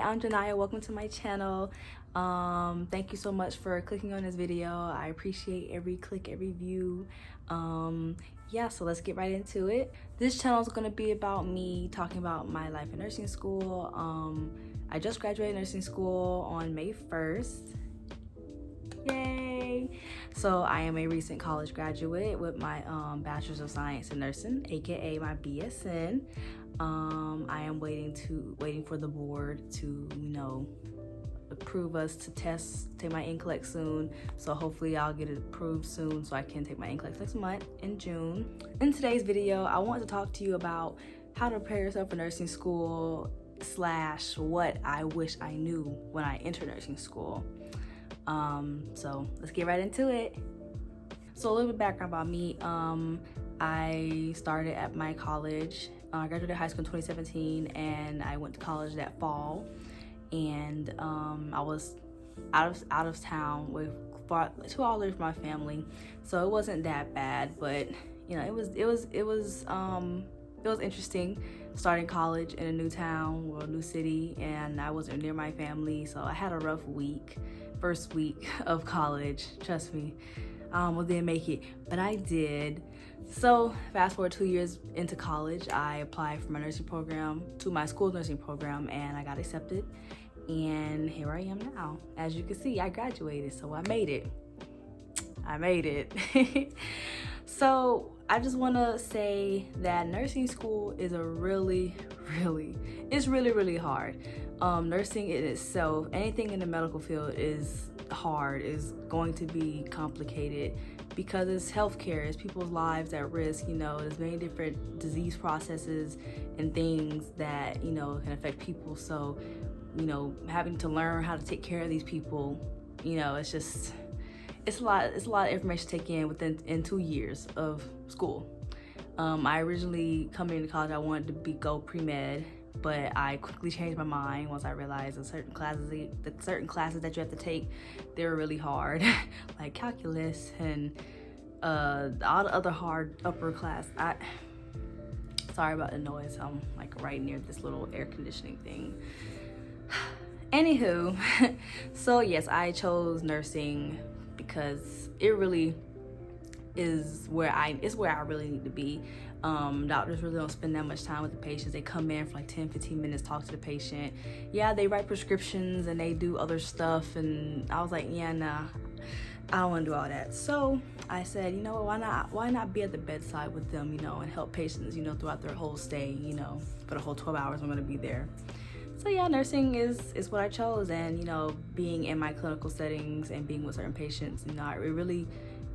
I'm Janyah. Welcome to my channel. Thank you so much for clicking on this video. I appreciate every click, every view. Yeah, so let's get right into it. This channel is going to be about me talking about my life in nursing school. I just graduated nursing school on May 1st. Yay! So I am a recent college graduate with my Bachelor's of Science in Nursing, aka my BSN. I am waiting for the board to, approve us to take my NCLEX soon. So hopefully I'll get it approved soon so I can take my NCLEX next month in June. In today's video, I want to talk to you about how to prepare yourself for nursing school / what I wish I knew when I entered nursing school. So let's get right into it. So a little bit of background about me. I started at my college. I graduated high school in 2017 and I went to college that fall. And I was out of town with 2 hours from my family, so it wasn't that bad. But it was interesting starting college in a new town or a new city, and I wasn't near my family, so I had a rough first week of college. Trust me, didn't make it, but I did. So fast forward 2 years into college, I applied for my school's nursing program, and I got accepted. And here I am now. As you can see, I graduated, so I made it. So I just want to say that nursing school is really hard. Nursing in itself, anything in the medical field is hard, is going to be complicated because it's healthcare, it's people's lives at risk. There's many different disease processes and things that, can affect people. So, having to learn how to take care of these people, it's a lot of information to take in 2 years of school. I originally, coming into college, I wanted to go pre-med, but I quickly changed my mind once I realized that certain classes that you have to take, they're really hard, like calculus and all the other hard upper class. Sorry about the noise. I'm like right near this little air conditioning thing. Anywho, so yes, I chose nursing because it really is where I really need to be. Doctors really don't spend that much time with the patients. They come in for like 10-15 minutes, talk to the patient. Yeah, they write prescriptions and they do other stuff, and I was like, yeah, nah, I don't want to do all that. So I said, why not be at the bedside with them, and help patients, throughout their whole stay, for the whole 12 hours I'm going to be there. So yeah, nursing is what I chose. And, being in my clinical settings and being with certain patients, it really,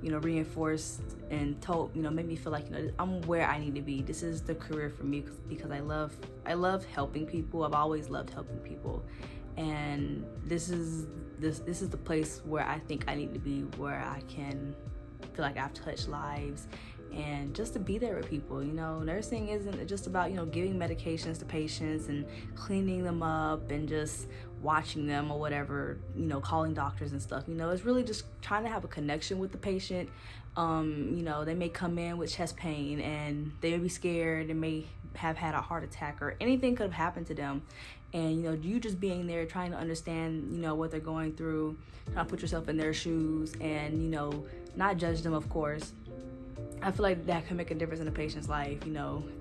reinforced and made me feel like, I'm where I need to be. This is the career for me because I love helping people. I've always loved helping people. And this is the place where I think I need to be, where I can feel like I've touched lives and just to be there with people. Nursing isn't just about, giving medications to patients and cleaning them up and just watching them or whatever, calling doctors and stuff. It's really just trying to have a connection with the patient. They may come in with chest pain and they may be scared, they may have had a heart attack, or anything could have happened to them. And, you just being there, trying to understand, what they're going through, trying to put yourself in their shoes and, not judge them, of course. I feel like that can make a difference in a patient's life.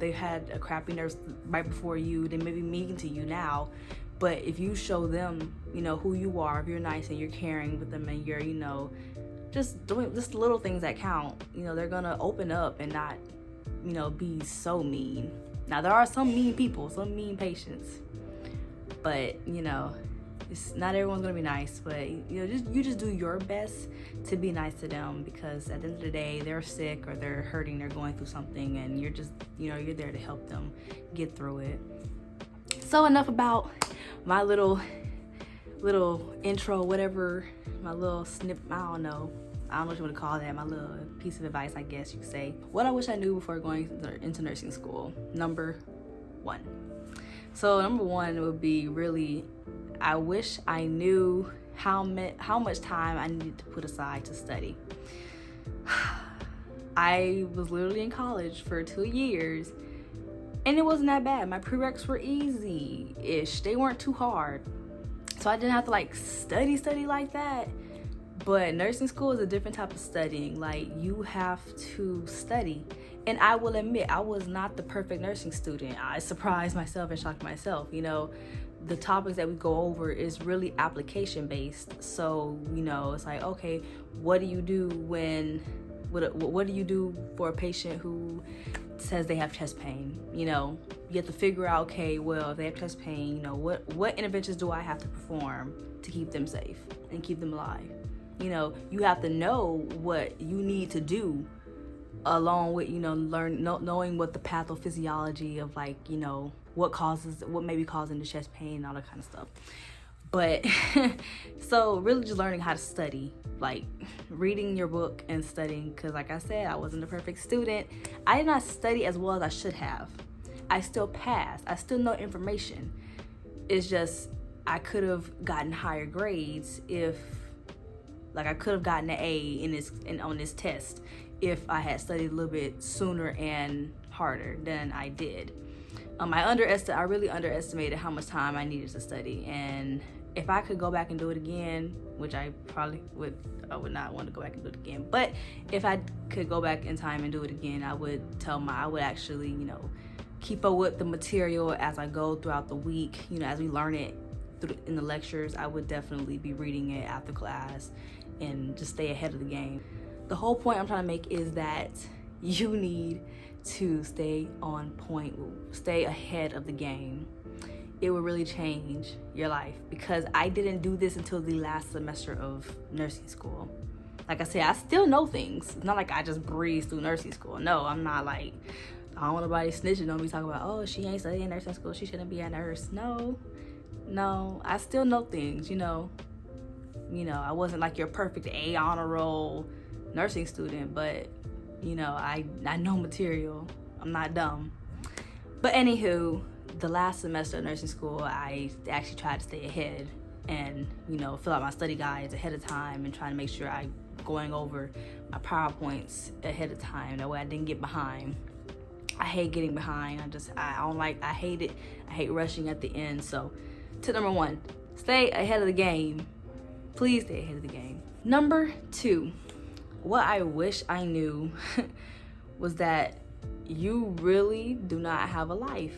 They've had a crappy nurse right before you. They may be mean to you now, but if you show them, who you are, if you're nice and you're caring with them and you're, just doing just little things that count, they're gonna open up and not, be so mean. Now, there are some mean people, some mean patients, but, it's not everyone's gonna be nice, but you just do your best to be nice to them, because at the end of the day, they're sick or they're hurting, they're going through something, and you're just, you're there to help them get through it. So enough about my little intro, whatever, my little snip, I don't know what you want to call that, my little piece of advice, I guess you could say. What I wish I knew before going into nursing school. Number 1. So number 1 would be really, I wish I knew how much time I needed to put aside to study. I was literally in college for 2 years And it wasn't that bad. My prereqs were easy-ish. They weren't too hard. So I didn't have to like study like that. But nursing school is a different type of studying. Like, you have to study. And I will admit, I was not the perfect nursing student. I surprised myself and shocked myself. You know, the topics that we go over is really application based. So, you know, it's like, okay, what do you do when, what do you do for a patient who says they have chest pain? You know, you have to figure out, okay, well, if they have chest pain, you know, what interventions do I have to perform to keep them safe and keep them alive? You know, you have to know what you need to do, along with, you know, knowing what the pathophysiology of, like, you know, what may be causing the chest pain and all that kind of stuff. But so really just learning how to study, like reading your book and studying, because like I said, I wasn't a perfect student. I did not study as well as I should have. I still passed. I still know information. It's just I could have gotten higher grades if, like, I could have gotten an A on this test if I had studied a little bit sooner and harder than I did. I really underestimated how much time I needed to study, and if I could go back and do it again, which I would not want to go back and do it again. But if I could go back in time and do it again, I would actually, you know, keep up with the material as I go throughout the week. You know, as we learn it in the lectures, I would definitely be reading it after class and just stay ahead of the game. The whole point I'm trying to make is that you need to stay on point, stay ahead of the game. It will really change your life, because I didn't do this until the last semester of nursing school. Like I said, I still know things. It's not like I just breezed through nursing school. No, I'm not like, I don't want nobody snitching on me talking about, oh, she ain't studying nursing school, she shouldn't be a nurse. No, I still know things, you know. I wasn't like your perfect A honor roll nursing student, but you know, I know material. I'm not dumb. But anywho, the last semester of nursing school, I actually tried to stay ahead and, you know, fill out my study guides ahead of time and trying to make sure I'm going over my PowerPoints ahead of time. That way I didn't get behind. I hate getting behind. I hate it. I hate rushing at the end. So tip number 1, stay ahead of the game. Please stay ahead of the game. Number 2, what I wish I knew was that you really do not have a life.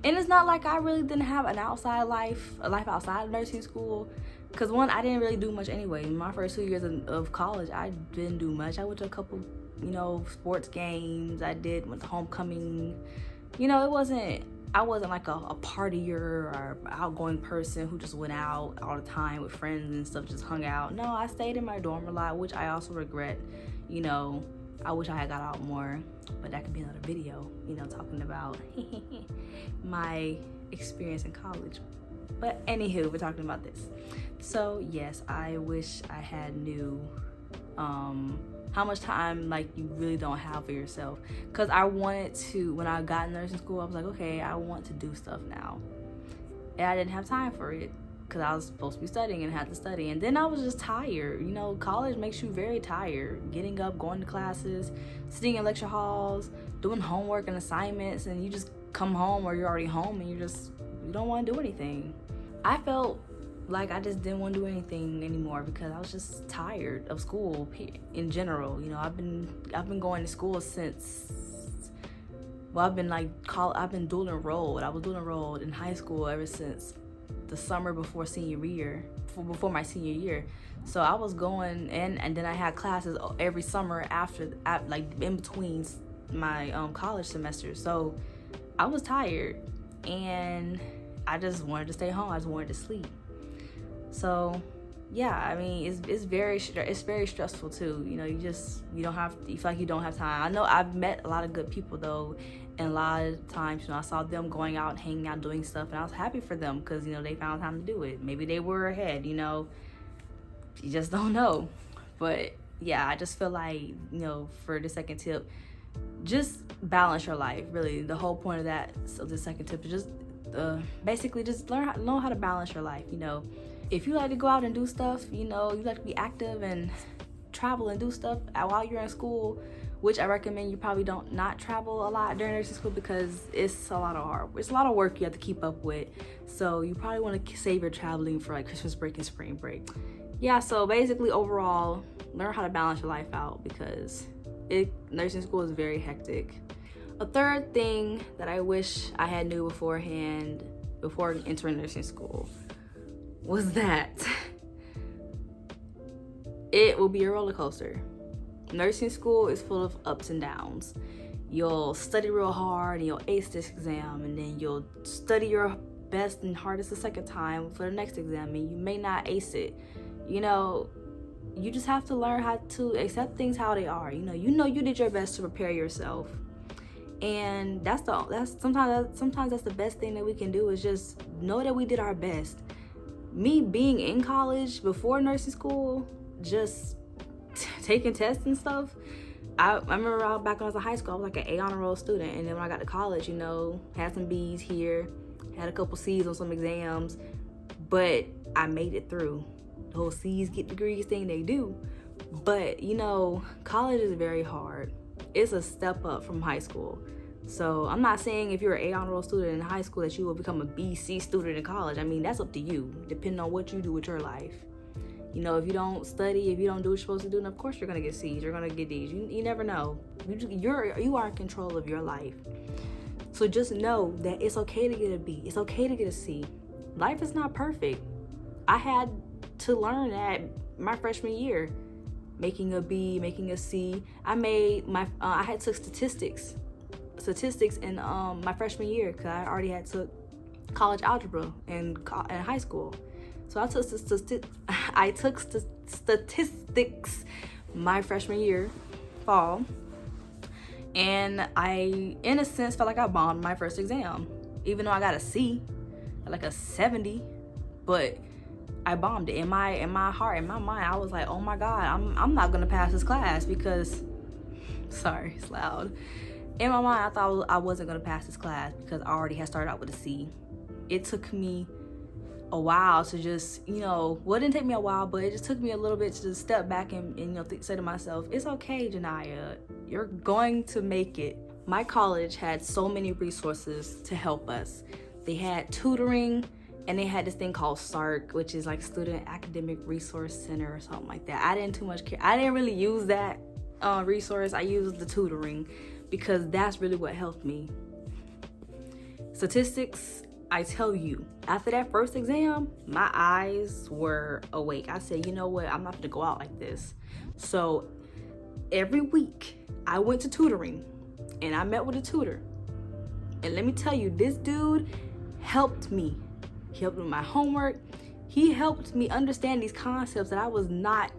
And it's not like I really didn't have an outside life, a life outside of nursing school. Because one, I didn't really do much anyway. In my first 2 years of college, I didn't do much. I went to a couple, you know, sports games. Went to homecoming. You know, I wasn't like a partier or outgoing person who just went out all the time with friends and stuff, just hung out. No, I stayed in my dorm a lot, which I also regret. You know, I wish I had got out more, but that could be another video, you know, talking about my experience in college. But anywho, we're talking about this. So yes, I wish I had knew how much time, like, you really don't have for yourself. Because I wanted to, when I got in nursing school, I was like, okay, I want to do stuff now. And I didn't have time for it because I was supposed to be studying and had to study. And then I was just tired. You know, college makes you very tired. Getting up, going to classes, sitting in lecture halls, doing homework and assignments, and you just come home, or you're already home, and you don't want to do anything. I felt like I just didn't want to do anything anymore because I was just tired of school in general. You know, I've been going to school since, well, I've been dual enrolled. I was dual enrolled in high school ever since the summer before my senior year. So I was going and then I had classes every summer like in between my college semesters. So I was tired and I just wanted to stay home. I just wanted to sleep. So yeah, I mean, it's very stressful too. You know, you feel like you don't have time. I know I've met a lot of good people though, and a lot of times, you know, I saw them going out and hanging out, doing stuff, and I was happy for them because, you know, they found time to do it. Maybe they were ahead, you know, you just don't know. But yeah, I just feel like, you know, for the second tip, just balance your life. Really, the whole point of that, so the second tip is just basically just know how to balance your life. You know, if you like to go out and do stuff, you know, you like to be active and travel and do stuff while you're in school, which I recommend you probably don't not travel a lot during nursing school because it's a lot of work you have to keep up with. So you probably want to save your traveling for like Christmas break and spring break. Yeah, so basically overall, learn how to balance your life out because nursing school is very hectic. A third thing that I wish I had knew beforehand before entering nursing school was that it will be a roller coaster. Nursing school is full of ups and downs. You'll study real hard and you'll ace this exam, and then you'll study your best and hardest the second time for the next exam, and you may not ace it. You know, you just have to learn how to accept things how they are. You know you did your best to prepare yourself, and sometimes that's the best thing that we can do is just know that we did our best. Me being in college before nursing school, just taking tests and stuff, I remember back when I was in high school, I was like an A honor roll student, and then when I got to college, had some B's here, had a couple C's on some exams, but I made it through. The whole C's get degrees thing, they do, but college is very hard. It's a step up from high school. So I'm not saying if you're an A honor roll student in high school that you will become a B, C student in college. I mean, that's up to you, depending on what you do with your life. If you don't study, if you don't do what you're supposed to do, then of course you're gonna get C's, you're gonna get D's. You never know. You are in control of your life. So just know that it's okay to get a B. It's okay to get a C. Life is not perfect. I had to learn that my freshman year, making a B, making a C. I had took statistics in my freshman year because I already had took college algebra in high school. So I took statistics my freshman year, fall, and I, in a sense, felt like I bombed my first exam, even though I got a C, like a 70, but I bombed it. In my heart, in my mind, I was like, oh my God, I'm not gonna pass this class because, sorry, it's loud. In my mind, I thought I wasn't gonna pass this class because I already had started out with a C. It took me a while to just, it didn't take me a while, but it just took me a little bit to just step back and say to myself, it's okay, Janyah, you're going to make it. My college had so many resources to help us. They had tutoring, and they had this thing called SARC, which is like Student Academic Resource Center or something like that. I didn't too much care. I didn't really use that resource. I used the tutoring because that's really what helped me. Statistics, I tell you, after that first exam, my eyes were awake. I said, you know what? I'm not going to go out like this. So every week I went to tutoring and I met with a tutor. And let me tell you, this dude helped me. He helped me with my homework. He helped me understand these concepts that I was not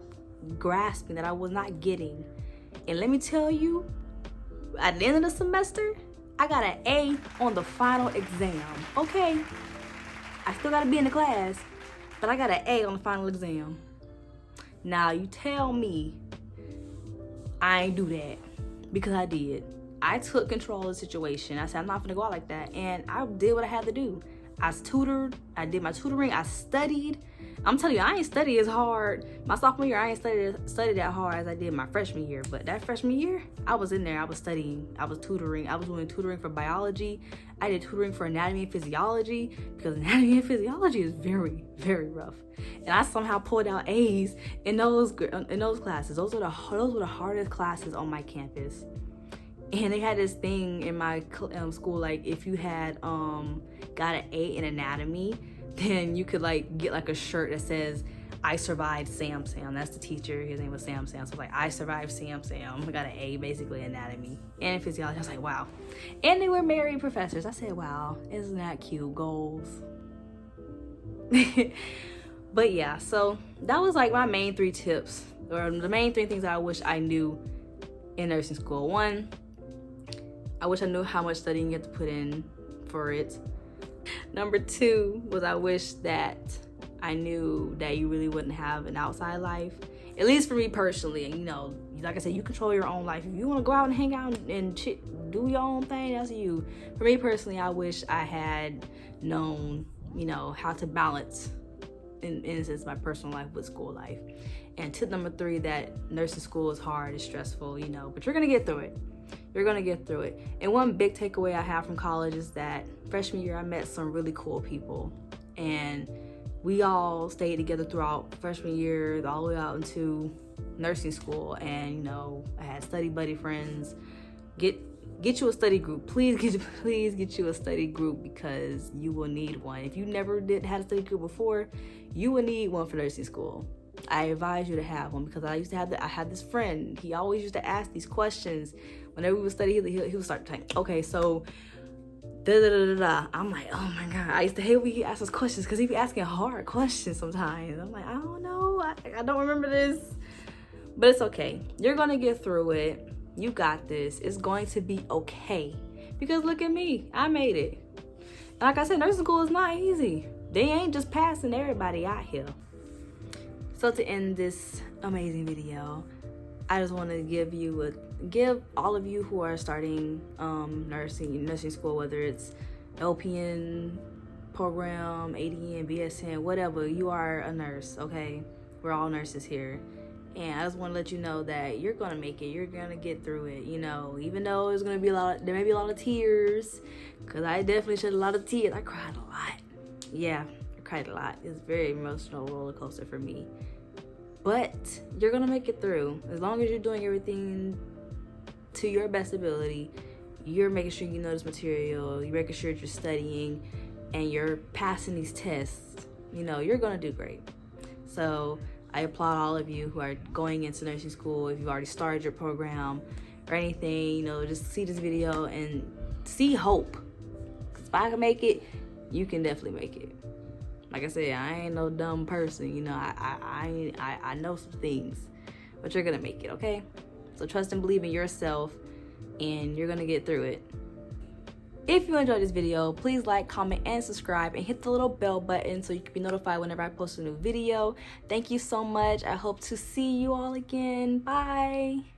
grasping, that I was not getting. And let me tell you, at the end of the semester, I got an A on the final exam. Okay, I still gotta be in the class, but I got an A on the final exam. Now you tell me I ain't do that, because I did. I took control of the situation. I said, I'm not gonna go out like that, and I did what I had to do. I tutored, I did my tutoring, I studied. I'm telling you, I ain't studied as hard. My sophomore year, I ain't studied that hard as I did my freshman year. But that freshman year, I was in there, I was studying, I was tutoring. I was doing tutoring for biology. I did tutoring for anatomy and physiology because anatomy and physiology is very, very rough. And I somehow pulled out A's in those classes. Those were the hardest classes on my campus. And they had this thing in my school, like if you had got an A in anatomy, then you could get a shirt that says, I survived Sam. That's the teacher. His name was Sam. So I survived Sam. I got an A basically in anatomy and in physiology. I was like, wow. And they were married professors. I said, wow, isn't that cute? Goals. But yeah, so that was my main 3 tips, or the main 3 things I wish I knew in nursing school. 1, I wish I knew how much studying you have to put in for it. Number 2 was I wish that I knew that you really wouldn't have an outside life. At least for me personally. And like I said, you control your own life. If you want to go out and hang out and do your own thing, that's you. For me personally, I wish I had known, how to balance in a sense, my personal life with school life. And tip number 3, that nursing school is hard, it's stressful, you know, but you're gonna get through it. You're gonna get through it. And one big takeaway I have from college is that freshman year I met some really cool people, and we all stayed together throughout freshman year all the way out into nursing school. And you know, I had study buddy friends. Get you a study group. Please get you a study group, because you will need one. If you never had a study group before, you will need one for nursing school. I advise you to have one, because I had this friend. He always used to ask these questions whenever we would study. He would start saying, okay, so da da da da da. I'm like, oh my god. I used to hate when he asked us questions, because he'd be asking hard questions sometimes. I'm like, I don't know. I don't remember this. But it's okay. You're gonna get through it. You got this. It's going to be okay. Because look at me. I made it. And like I said, nursing school is not easy. They ain't just passing everybody out here. So to end this amazing video, I just want to give all of you who are starting nursing school, whether it's LPN program, ADN, BSN, whatever, you are a nurse, okay? We're all nurses here. And I just want to let you know that you're going to make it. You're going to get through it, you know, even though there's going to be there may be a lot of tears, because I definitely shed a lot of tears. I cried a lot. Yeah, I cried a lot. It's a very emotional roller coaster for me. But you're going to make it through. As long as you're doing everything to your best ability, you're making sure you know this material, you're making sure you're studying, and you're passing these tests, you know, you're going to do great. So I applaud all of you who are going into nursing school. If you've already started your program or anything, you know, just see this video and see hope. 'Cause if I can make it, you can definitely make it. Like I said, I ain't no dumb person, you know. I know some things, but you're gonna make it, okay? So trust and believe in yourself, and you're gonna get through it. If you enjoyed this video, please like, comment, and subscribe, and hit the little bell button so you can be notified whenever I post a new video. Thank you so much. I hope to see you all again. Bye.